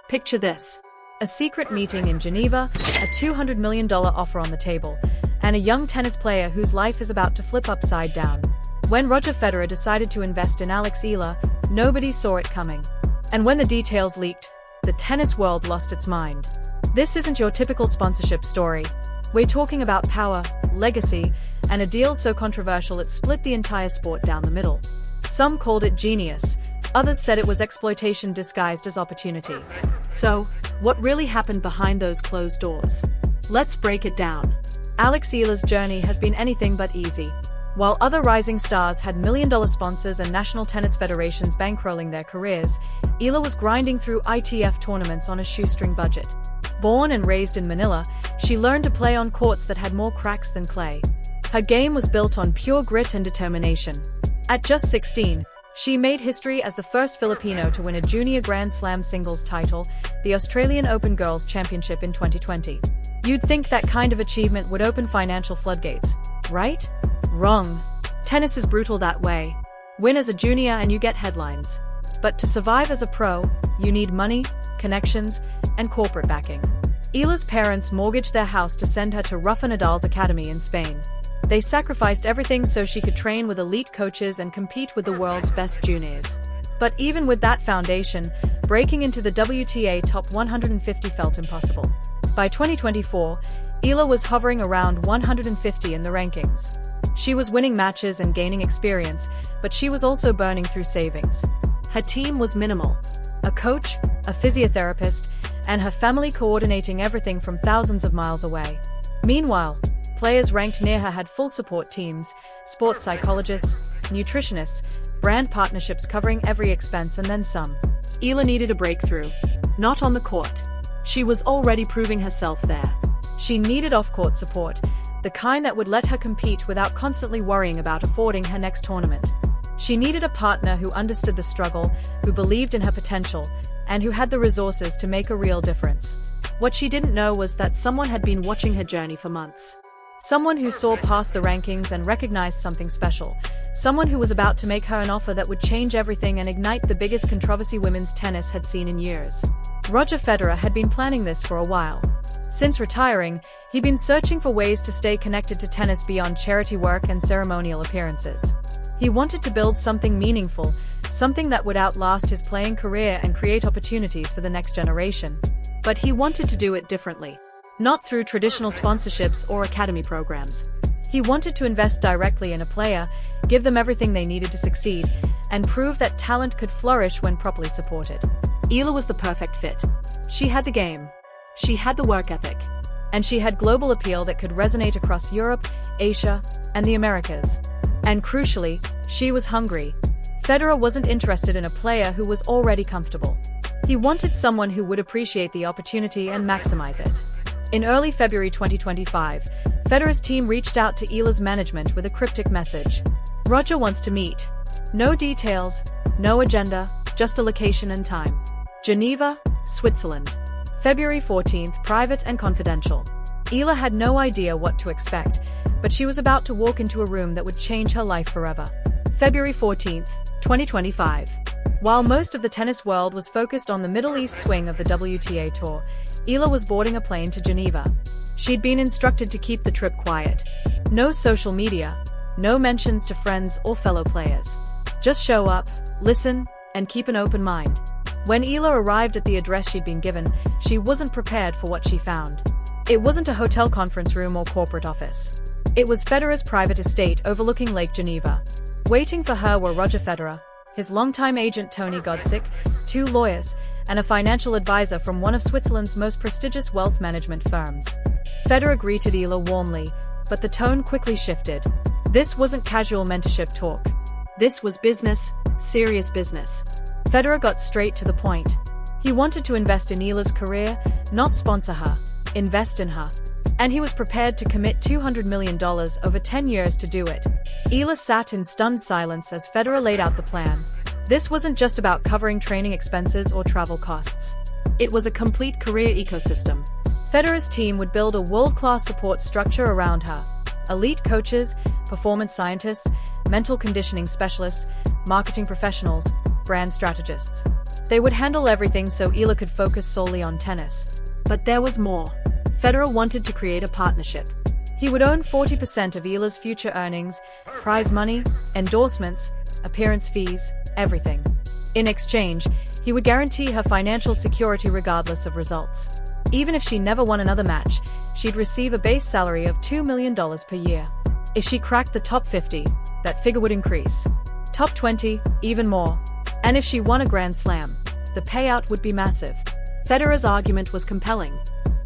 Picture this. A secret meeting in Geneva, a $200 million offer on the table, and a young tennis player whose life is about to flip upside down. When Roger Federer decided to invest in Alex Eala, nobody saw it coming. And when the details leaked, the tennis world lost its mind. This isn't your typical sponsorship story. We're talking about power, legacy, and a deal so controversial it split the entire sport down the middle. Some called it genius, others said it was exploitation disguised as opportunity. So, what really happened behind those closed doors? Let's break it down. Alex Eala's journey has been anything but easy. While other rising stars had million-dollar sponsors and national tennis federations bankrolling their careers, Eala was grinding through ITF tournaments on a shoestring budget. Born and raised in Manila, she learned to play on courts that had more cracks than clay. Her game was built on pure grit and determination. At just 16, she made history as the first Filipino to win a junior Grand Slam singles title, the Australian Open Girls Championship in 2020. You'd think that kind of achievement would open financial floodgates, right? Wrong. Tennis is brutal that way. Win as a junior and you get headlines. But to survive as a pro, you need money, connections, and corporate backing. Eala's parents mortgaged their house to send her to Rafa Nadal's academy in Spain. They sacrificed everything so she could train with elite coaches and compete with the world's best juniors. But even with that foundation, breaking into the WTA top 150 felt impossible. By 2024, Eala was hovering around 150 in the rankings. She was winning matches and gaining experience, but she was also burning through savings. Her team was minimal. A coach, a physiotherapist, and her family coordinating everything from thousands of miles away. Meanwhile, players ranked near her had full support teams, sports psychologists, nutritionists, brand partnerships covering every expense and then some. Eala needed a breakthrough. Not on the court. She was already proving herself there. She needed off-court support, the kind that would let her compete without constantly worrying about affording her next tournament. She needed a partner who understood the struggle, who believed in her potential, and who had the resources to make a real difference. What she didn't know was that someone had been watching her journey for months. Someone who saw past the rankings and recognized something special. Someone who was about to make her an offer that would change everything and ignite the biggest controversy women's tennis had seen in years. Roger Federer had been planning this for a while. Since retiring, he'd been searching for ways to stay connected to tennis beyond charity work and ceremonial appearances. He wanted to build something meaningful, something that would outlast his playing career and create opportunities for the next generation. But he wanted to do it differently. Not through traditional sponsorships or academy programs. He wanted to invest directly in a player, give them everything they needed to succeed, and prove that talent could flourish when properly supported. Eala was the perfect fit. She had the game. She had the work ethic. And she had global appeal that could resonate across Europe, Asia, and the Americas. And crucially, she was hungry. Federer wasn't interested in a player who was already comfortable. He wanted someone who would appreciate the opportunity and maximize it. In early February 2025, Federer's team reached out to Eala's management with a cryptic message. Roger wants to meet. No details, no agenda, just a location and time. Geneva, Switzerland. February 14th, private and confidential. Eala had no idea what to expect, but she was about to walk into a room that would change her life forever. February 14th, 2025. While most of the tennis world was focused on the Middle East swing of the WTA tour, Eala was boarding a plane to Geneva. She'd been instructed to keep the trip quiet. No social media, no mentions to friends or fellow players. Just show up, listen, and keep an open mind. When Eala arrived at the address she'd been given, she wasn't prepared for what she found. It wasn't a hotel conference room or corporate office. It was Federer's private estate overlooking Lake Geneva. Waiting for her were Roger Federer, his longtime agent Tony Godsick, 2 lawyers, and a financial advisor from one of Switzerland's most prestigious wealth management firms. Federer greeted Eala warmly, but the tone quickly shifted. This wasn't casual mentorship talk. This was business, serious business. Federer got straight to the point. He wanted to invest in Eala's career, not sponsor her, invest in her. And he was prepared to commit $200 million over 10 years to do it. Eala sat in stunned silence as Federer laid out the plan. This wasn't just about covering training expenses or travel costs. It was a complete career ecosystem. Federer's team would build a world-class support structure around her. Elite coaches, performance scientists, mental conditioning specialists, marketing professionals, brand strategists. They would handle everything so Eala could focus solely on tennis. But there was more. Federer wanted to create a partnership. He would own 40% of Eala's future earnings, prize money, endorsements, appearance fees, everything. In exchange, he would guarantee her financial security regardless of results. Even if she never won another match, she'd receive a base salary of $2 million per year. If she cracked the top 50, that figure would increase. Top 20, even more. And if she won a Grand Slam, the payout would be massive. Federer's argument was compelling.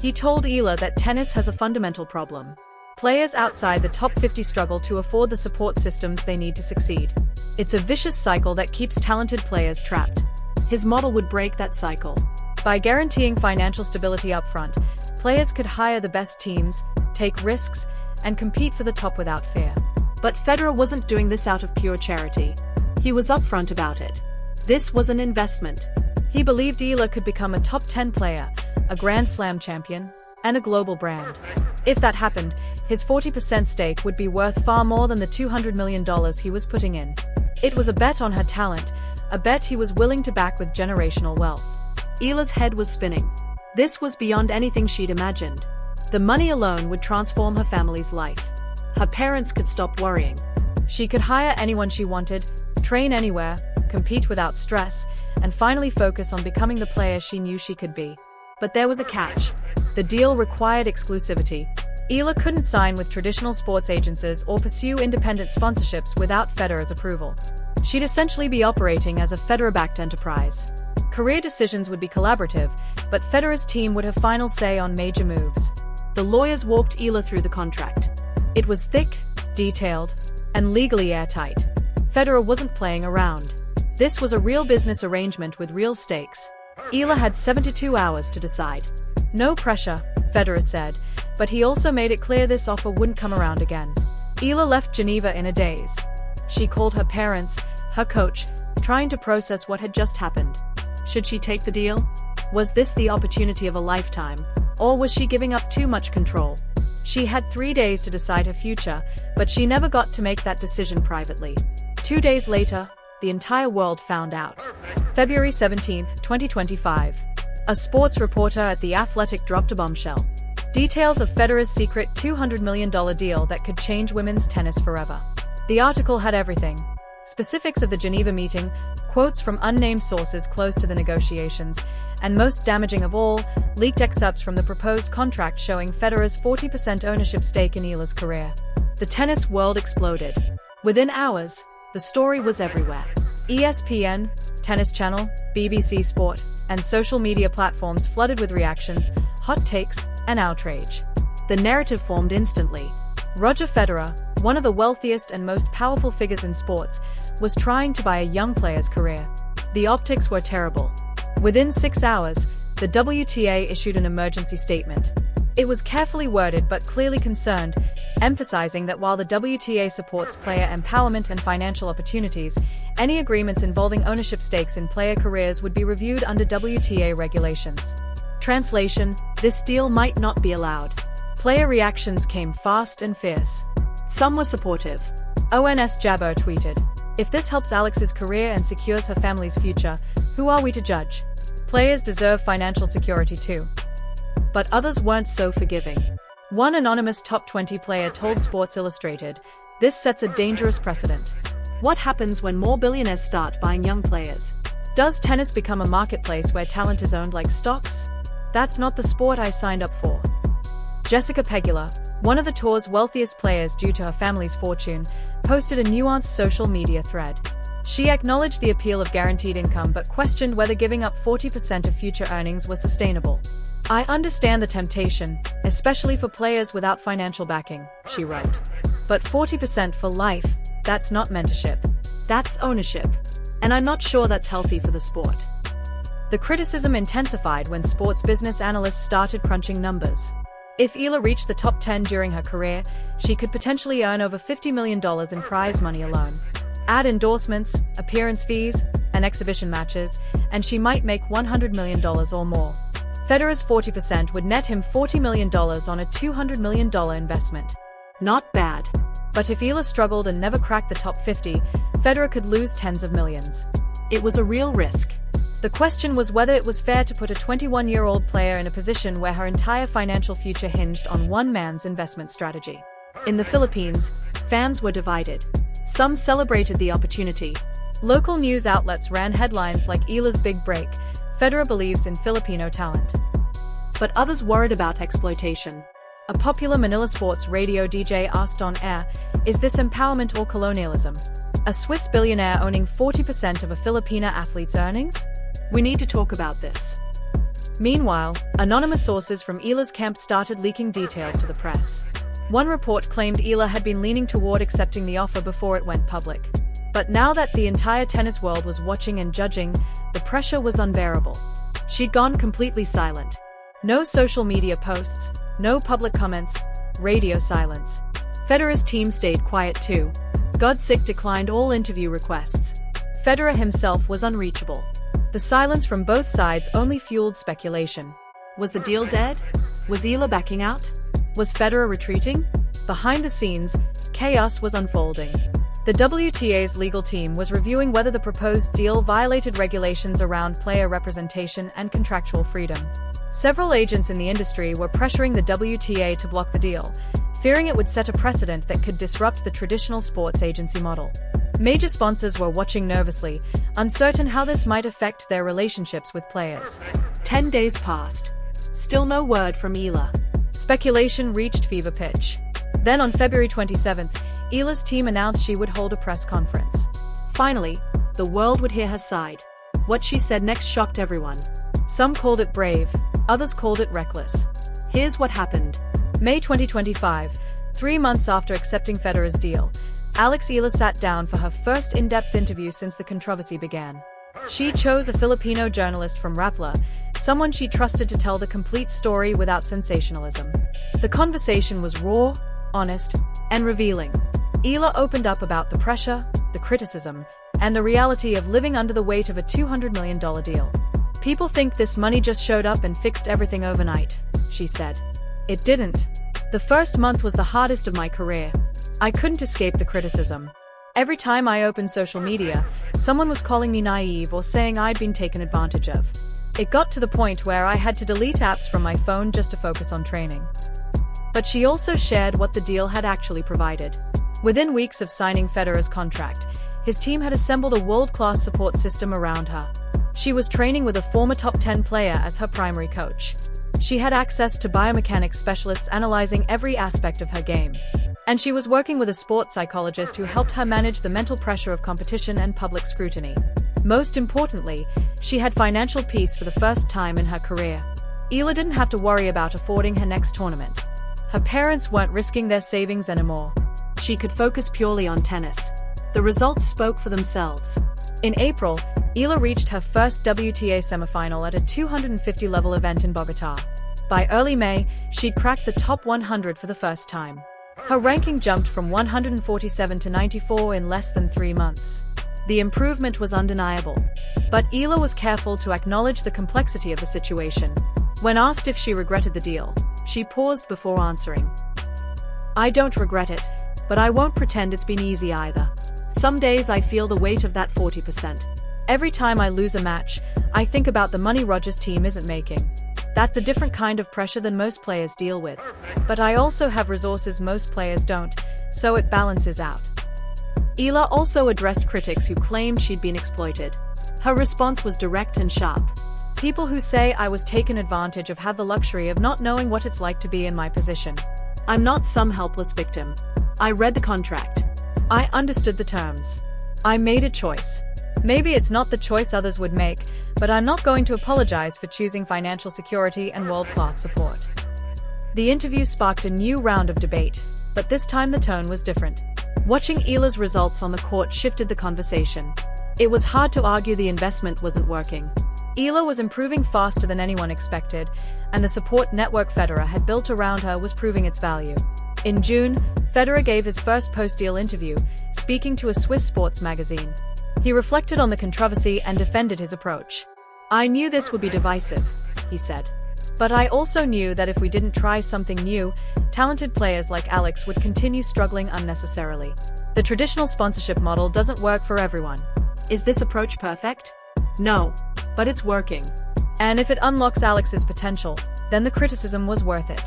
He told Eala that tennis has a fundamental problem. Players outside the top 50 struggle to afford the support systems they need to succeed. It's a vicious cycle that keeps talented players trapped. His model would break that cycle. By guaranteeing financial stability upfront, players could hire the best teams, take risks, and compete for the top without fear. But Federer wasn't doing this out of pure charity. He was upfront about it. This was an investment. He believed Eala could become a top 10 player, a Grand Slam champion, and a global brand. If that happened, his 40% stake would be worth far more than the $200 million he was putting in. It was a bet on her talent, a bet he was willing to back with generational wealth. Eala's head was spinning. This was beyond anything she'd imagined. The money alone would transform her family's life. Her parents could stop worrying. She could hire anyone she wanted, train anywhere, compete without stress, and finally focus on becoming the player she knew she could be. But there was a catch. The deal required exclusivity. Eala couldn't sign with traditional sports agencies or pursue independent sponsorships without Federer's approval. She'd essentially be operating as a Federer-backed enterprise. Career decisions would be collaborative, but Federer's team would have final say on major moves. The lawyers walked Eala through the contract. It was thick, detailed, and legally airtight. Federer wasn't playing around. This was a real business arrangement with real stakes. Eala had 72 hours to decide. No pressure, Federer said, but he also made it clear this offer wouldn't come around again. Eala left Geneva in a daze. She called her parents, her coach, trying to process what had just happened. Should she take the deal? Was this the opportunity of a lifetime, or was she giving up too much control? She had 3 days to decide her future, but she never got to make that decision privately. 2 days later, the entire world found out. February 17, 2025. A sports reporter at The Athletic dropped a bombshell. Details of Federer's secret $200 million deal that could change women's tennis forever. The article had everything. Specifics of the Geneva meeting, quotes from unnamed sources close to the negotiations, and most damaging of all, leaked excerpts from the proposed contract showing Federer's 40% ownership stake in Eala's career. The tennis world exploded. Within hours, the story was everywhere. ESPN, Tennis Channel, BBC Sport, and social media platforms flooded with reactions, hot takes, and outrage. The narrative formed instantly. Roger Federer, one of the wealthiest and most powerful figures in sports, was trying to buy a young player's career. The optics were terrible. Within 6 hours, the WTA issued an emergency statement. It was carefully worded but clearly concerned, emphasizing that while the WTA supports player empowerment and financial opportunities, any agreements involving ownership stakes in player careers would be reviewed under WTA regulations. Translation: this deal might not be allowed. Player reactions came fast and fierce. Some were supportive. ONS Jabber tweeted, "If this helps Alex's career and secures her family's future, who are we to judge? Players deserve financial security too." But others weren't so forgiving. One anonymous top 20 player told Sports Illustrated, "This sets a dangerous precedent. What happens when more billionaires start buying young players? Does tennis become a marketplace where talent is owned like stocks? That's not the sport I signed up for." Jessica Pegula, one of the tour's wealthiest players due to her family's fortune, posted a nuanced social media thread. She acknowledged the appeal of guaranteed income but questioned whether giving up 40% of future earnings was sustainable. "I understand the temptation, especially for players without financial backing," she wrote. "But 40% for life, that's not mentorship. That's ownership. And I'm not sure that's healthy for the sport." The criticism intensified when sports business analysts started crunching numbers. If Eala reached the top 10 during her career, she could potentially earn over $50 million in prize money alone. Add endorsements, appearance fees, and exhibition matches, and she might make $100 million or more. Federer's 40% would net him $40 million on a $200 million investment. Not bad. But if Eala struggled and never cracked the top 50, Federer could lose tens of millions. It was a real risk. The question was whether it was fair to put a 21-year-old player in a position where her entire financial future hinged on one man's investment strategy. In the Philippines, fans were divided. Some celebrated the opportunity. Local news outlets ran headlines like Eala's big break, Federer believes in Filipino talent. But others worried about exploitation. A popular Manila sports radio DJ asked on air, "Is this empowerment or colonialism? A Swiss billionaire owning 40% of a Filipina athlete's earnings? We need to talk about this." Meanwhile, anonymous sources from Eala's camp started leaking details to the press. One report claimed Eala had been leaning toward accepting the offer before it went public. But now that the entire tennis world was watching and judging, the pressure was unbearable. She'd gone completely silent. No social media posts, no public comments, radio silence. Federer's team stayed quiet too. Godsick declined all interview requests. Federer himself was unreachable. The silence from both sides only fueled speculation. Was the deal dead? Was Eala backing out? Was Federer retreating? Behind the scenes, chaos was unfolding. The WTA's legal team was reviewing whether the proposed deal violated regulations around player representation and contractual freedom. Several agents in the industry were pressuring the WTA to block the deal, fearing it would set a precedent that could disrupt the traditional sports agency model. Major sponsors were watching nervously, uncertain how this might affect their relationships with players. 10 days passed. Still no word from Eala. Speculation reached fever pitch. Then on February 27th, Eala's team announced she would hold a press conference. Finally, the world would hear her side. What she said next shocked everyone. Some called it brave, others called it reckless. Here's what happened. May 2025, 3 months after accepting Federer's deal, Alex Eala sat down for her first in-depth interview since the controversy began. She chose a Filipino journalist from Rappler, someone she trusted to tell the complete story without sensationalism. The conversation was raw, honest, and revealing. Eala opened up about the pressure, the criticism, and the reality of living under the weight of a $200 million deal. "People think this money just showed up and fixed everything overnight," she said. "It didn't. The first month was the hardest of my career. I couldn't escape the criticism. Every time I opened social media, someone was calling me naive or saying I'd been taken advantage of. It got to the point where I had to delete apps from my phone just to focus on training." But she also shared what the deal had actually provided. Within weeks of signing Federer's contract, his team had assembled a world-class support system around her. She was training with a former top 10 player as her primary coach. She had access to biomechanics specialists analyzing every aspect of her game. And she was working with a sports psychologist who helped her manage the mental pressure of competition and public scrutiny. Most importantly, she had financial peace for the first time in her career. Eala didn't have to worry about affording her next tournament. Her parents weren't risking their savings anymore. She could focus purely on tennis. The results spoke for themselves. In April, Eala reached her first WTA semifinal at a 250-level event in Bogota. By early May, she'd cracked the top 100 for the first time. Her ranking jumped from 147 to 94 in less than 3 months. The improvement was undeniable. But Eala was careful to acknowledge the complexity of the situation. When asked if she regretted the deal, she paused before answering. "I don't regret it, but I won't pretend it's been easy either. Some days I feel the weight of that 40%. Every time I lose a match, I think about the money Roger's team isn't making. That's a different kind of pressure than most players deal with. But I also have resources most players don't, so it balances out." Eala also addressed critics who claimed she'd been exploited. Her response was direct and sharp. "People who say I was taken advantage of have the luxury of not knowing what it's like to be in my position. I'm not some helpless victim. I read the contract. I understood the terms. I made a choice. Maybe it's not the choice others would make, but I'm not going to apologize for choosing financial security and world-class support." The interview sparked a new round of debate, but this time the tone was different. Watching Eala's results on the court shifted the conversation. It was hard to argue the investment wasn't working. Eala was improving faster than anyone expected, and the support network Federer had built around her was proving its value. In June, Federer gave his first post-deal interview, speaking to a Swiss sports magazine. He reflected on the controversy and defended his approach. "I knew this would be divisive," he said. "But I also knew that if we didn't try something new, talented players like Alex would continue struggling unnecessarily. The traditional sponsorship model doesn't work for everyone." Is this approach perfect? No. But it's working. And if it unlocks Alex's potential, then the criticism was worth it.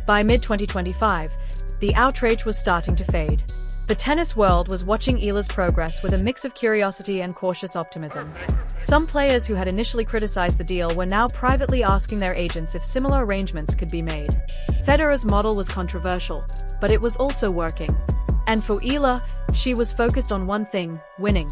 By mid-2025, the outrage was starting to fade. The tennis world was watching Eala's progress with a mix of curiosity and cautious optimism. Some players who had initially criticized the deal were now privately asking their agents if similar arrangements could be made. Federer's model was controversial, but it was also working. And for Eala, she was focused on one thing: winning.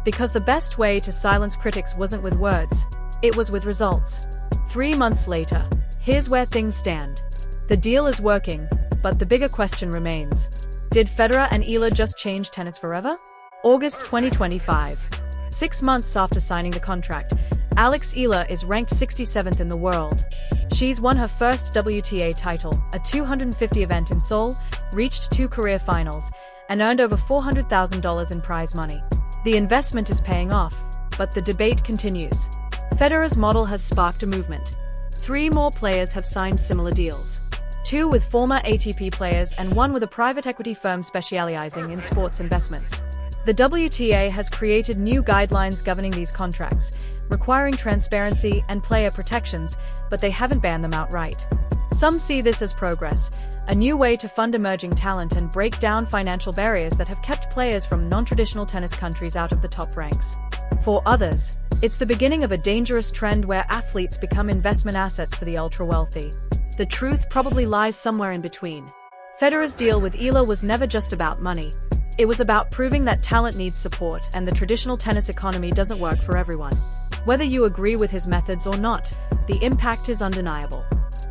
Because the best way to silence critics wasn't with words, it was with results. 3 months later, here's where things stand. The deal is working, but the bigger question remains. Did Federer and Eala just change tennis forever? August 2025. 6 months after signing the contract, Alex Eala is ranked 67th in the world. She's won her first WTA title, a 250 event in Seoul, reached 2 career finals, and earned over $400,000 in prize money. The investment is paying off, but the debate continues. Federer's model has sparked a movement. 3 more players have signed similar deals. 2 with former ATP players and 1 with a private equity firm specializing in sports investments. The WTA has created new guidelines governing these contracts, requiring transparency and player protections, but they haven't banned them outright. Some see this as progress, a new way to fund emerging talent and break down financial barriers that have kept players from non-traditional tennis countries out of the top ranks. For others, it's the beginning of a dangerous trend where athletes become investment assets for the ultra-wealthy. The truth probably lies somewhere in between. Federer's deal with Eala was never just about money. It was about proving that talent needs support and the traditional tennis economy doesn't work for everyone. Whether you agree with his methods or not, the impact is undeniable.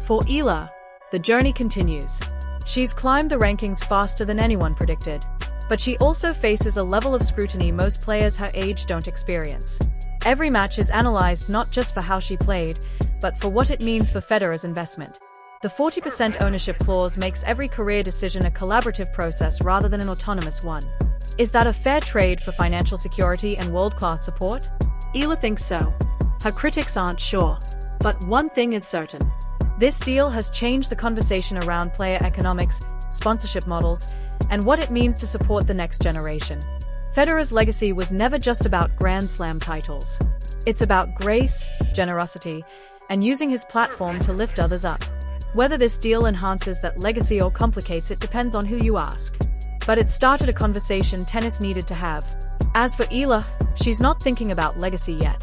For Eala, the journey continues. She's climbed the rankings faster than anyone predicted. But she also faces a level of scrutiny most players her age don't experience. Every match is analyzed not just for how she played, but for what it means for Federer's investment. The 40% ownership clause makes every career decision a collaborative process rather than an autonomous one. Is that a fair trade for financial security and world-class support? Eala thinks so. Her critics aren't sure. But one thing is certain. This deal has changed the conversation around player economics, sponsorship models, and what it means to support the next generation. Federer's legacy was never just about Grand Slam titles. It's about grace, generosity, and using his platform to lift others up. Whether this deal enhances that legacy or complicates it depends on who you ask. But it started a conversation tennis needed to have. As for Eala, she's not thinking about legacy yet.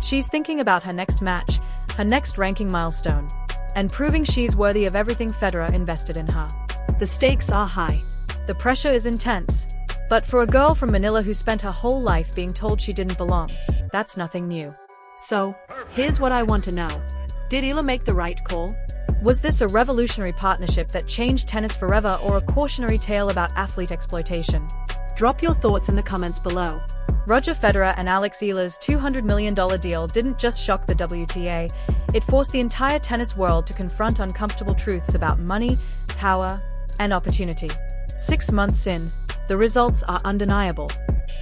She's thinking about her next match, her next ranking milestone, and proving she's worthy of everything Federer invested in her. The stakes are high. The pressure is intense. But for a girl from Manila who spent her whole life being told she didn't belong, that's nothing new. So, here's what I want to know. Did Eala make the right call? Was this a revolutionary partnership that changed tennis forever or a cautionary tale about athlete exploitation? Drop your thoughts in the comments below. Roger Federer and Alex Eala's $200 million deal didn't just shock the WTA, it forced the entire tennis world to confront uncomfortable truths about money, power, and opportunity. 6 months in, the results are undeniable.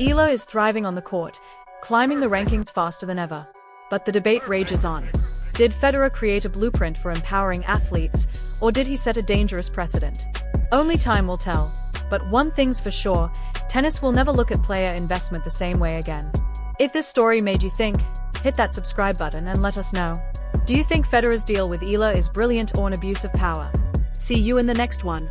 Eala is thriving on the court, climbing the rankings faster than ever. But the debate rages on. Did Federer create a blueprint for empowering athletes, or did he set a dangerous precedent? Only time will tell. But one thing's for sure, tennis will never look at player investment the same way again. If this story made you think, hit that subscribe button and let us know. Do you think Federer's deal with Eala is brilliant or an abuse of power? See you in the next one.